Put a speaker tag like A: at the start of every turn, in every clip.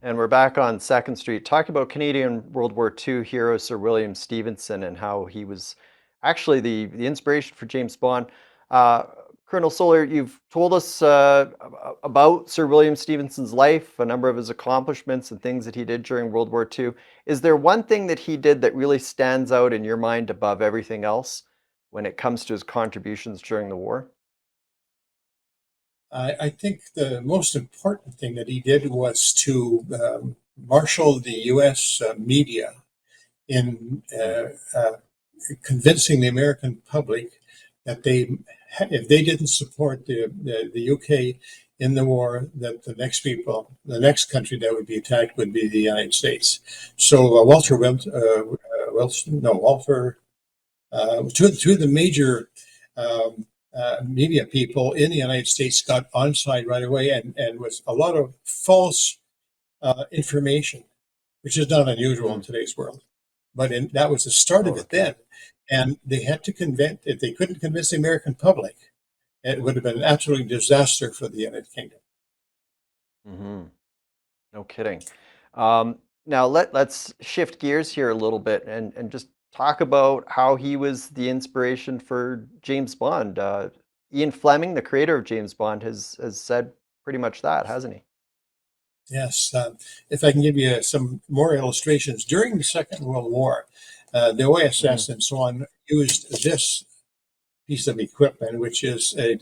A: And we're back on Second Street talking about Canadian World War II hero Sir William Stephenson and how he was actually the inspiration for James Bond. Uh, Colonel Solar, you've told us about Sir William Stephenson's life, a number of his accomplishments and things that he did during World War II. Is there one thing that he did that really stands out in your mind above everything else when it comes to his contributions during the war?
B: I think the most important thing that he did was to marshal the U.S. Media in convincing the American public that if they didn't support the UK in the war, that the next country that would be attacked would be the United States. So Wilson, no, Walter, two of the major um, media people in the United States got onside right away, and was a lot of false information, which is not unusual in
A: Mm,
B: today's world. But that was the start
A: oh,
B: of it
A: okay.
B: then. And they had to convince, if they couldn't convince the American public, it would have been an absolute disaster for the United Kingdom.
A: Hmm. No kidding. Now let's shift gears here a little bit and just talk about how he was the inspiration for James Bond. Ian Fleming, the creator of James Bond, has said pretty much that, hasn't he?
B: Yes. If I can give you some more illustrations, during the Second World War, the
A: Hmm.
B: OSS and so on used this piece of equipment, which is a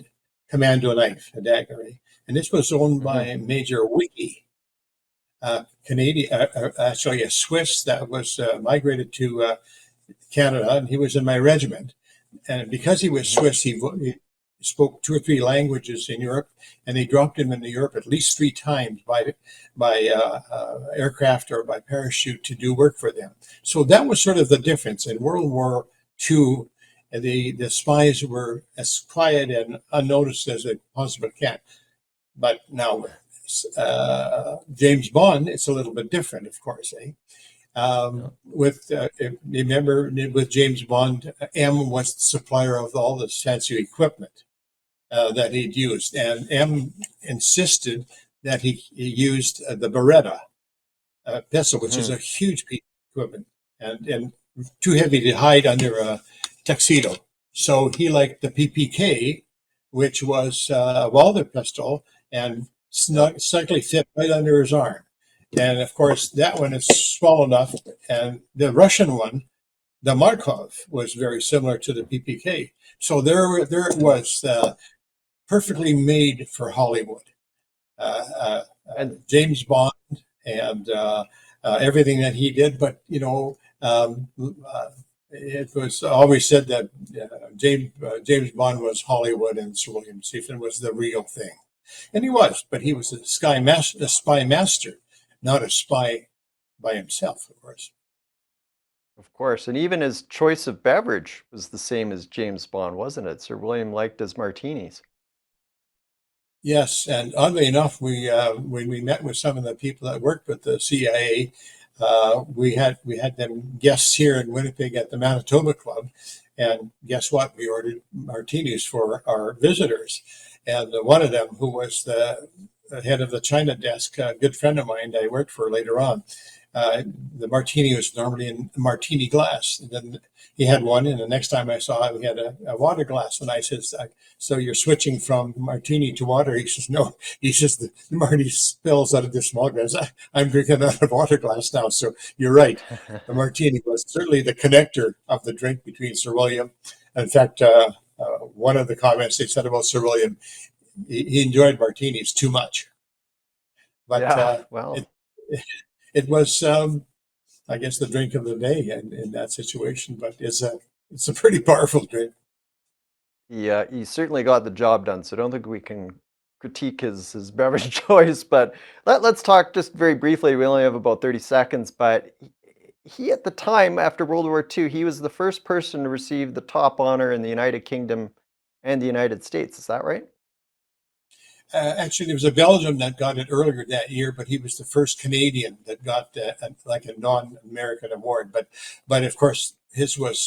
B: commando knife, a dagger. And this was owned
A: Hmm.
B: by Major Wiki, Canadian, actually a Swiss that was migrated to Canada, and he was in my regiment. And because he was
A: Hmm.
B: Swiss, he spoke two or three languages in Europe, and they dropped him into Europe at least three times by aircraft or by parachute to do work for them. So that was sort of the difference in World War II. The spies were as quiet and unnoticed as they possibly can. But now James Bond, it's a little bit different, of course. Eh?
A: Yeah.
B: If you remember with James Bond, M was the supplier of all the fancy equipment that he'd used, and M insisted that he used the Beretta pistol, which is
A: Hmm.
B: a huge piece of equipment and too heavy to hide under a tuxedo. So he liked the PPK, which was a Walther pistol, and
A: Yeah.
B: snugly fit right under his arm. And of course, that one is small enough. And the Russian one, the Markov, was very similar to the PPK. So there it was, perfectly made for Hollywood.
A: And
B: James Bond and everything that he did. But it was always said that James Bond was Hollywood and Sir William Stephen was the real thing, and he was. But he was a spy master, not a spy by himself, of course.
A: of course, and even his choice of beverage was the same as James Bond, wasn't it? Sir William liked his martinis.
B: Yes, and oddly enough, when we met with some of the people that worked with the CIA, we had them guests here in Winnipeg at the Manitoba Club, and guess what? We ordered martinis for our visitors, and one of them, who was the head of the China desk, a good friend of mine that I worked for later on, uh, the martini was normally in a martini glass, and then he had one, and the next time I saw him, he had a water glass, and I said, so you're switching from martini to water? He says, no. He says, the martini spills out of this small glass. I'm drinking out of water glass now. So you're right. The martini was certainly the connector of the drink between Sir William. In fact, one of the comments they said about Sir William, he enjoyed martinis too much. But
A: Yeah, well,
B: it, it was, I guess, the drink of the day in that situation. But it's a pretty powerful drink.
A: yeah, he certainly got the job done, so I don't think we can critique his beverage choice. But let's talk just very briefly. We only have about 30 seconds, but he at the time after World War II, he was the first person to receive the top honor in the United Kingdom and the United States. Is that right?
B: Actually, there was a Belgian that got it earlier that year, but he was the first Canadian that got like a non-American award. But of course, his was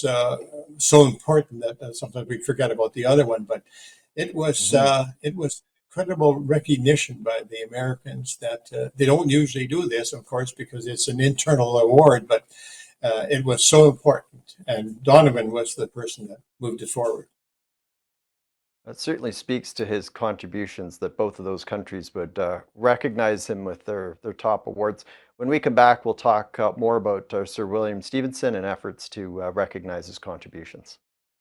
B: so important that sometimes we forget about the other one. But it was
A: Hmm.
B: it was incredible recognition by the Americans that they don't usually do this, of course, because it's an internal award, but it was so important. And Donovan was the person that moved it forward.
A: That certainly speaks to his contributions that both of those countries would recognize him with their top awards. When we come back, we'll talk more about Sir William Stephenson and efforts to recognize his contributions.